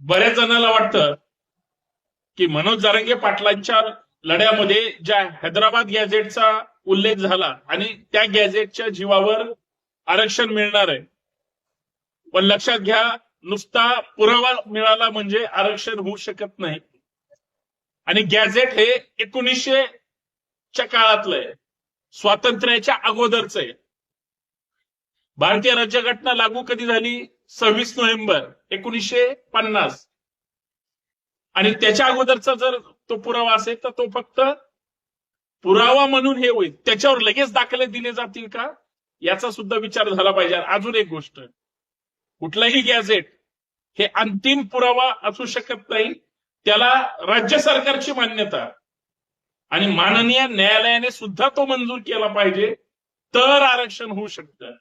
बऱ्याच जणांना वाटतं की मनोज जरांगे पाटलांच्या लढ्यामध्ये ज्या हैदराबाद गॅझेटचा उल्लेख झाला आणि त्या गॅझेटच्या जीवावर आरक्षण मिळणार आहे, पण लक्षात घ्या, नुसता पुरावा मिळाला म्हणजे आरक्षण होऊ शकत नाही. आणि गॅझेट हे 1900च्या काळातलं आहे, स्वातंत्र्याच्या अगोदरचं आहे. भारतीय राज्यघटना लागू कधी झाली? 26 नोव्हेंबर 1950. आणि त्याच्या अगोदरचा जर तो पुरावा असेल तर तो फक्त पुरावा म्हणून हे होईल, त्याच्यावर लगेच दाखले दिले जातील का, याचा सुद्धा विचार झाला पाहिजे. अजून एक गोष्ट, कुठलंही गॅझेट हे अंतिम पुरावा असू शकत नाही, त्याला राज्य सरकारची मान्यता आणि माननीय न्यायालयाने सुद्धा तो मंजूर केला पाहिजे, तर आरक्षण होऊ शकतं.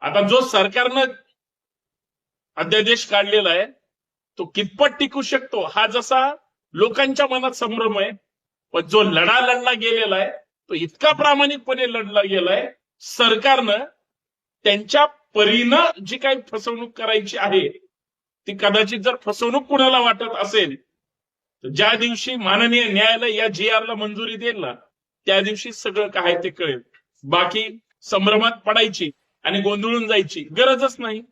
आता जो सरकारनं अध्यादेश काढलेला आहे तो कितपत टिकू शकतो हा जसा लोकांच्या मनात संभ्रम आहे, पण जो लढा लढला गेलेला आहे तो इतका प्रामाणिकपणे लढला गेलाय. सरकारनं त्यांच्या परीनं जी काही फसवणूक करायची आहे ती कदाचित जर फसवणूक कुणाला वाटत असेल तर ज्या दिवशी माननीय न्यायालय या जी आरला मंजुरी देईल ना त्या दिवशी सगळं काय ते कळेल. बाकी संभ्रमात पडायची आणि गोंधळून जायची गरजच नाही.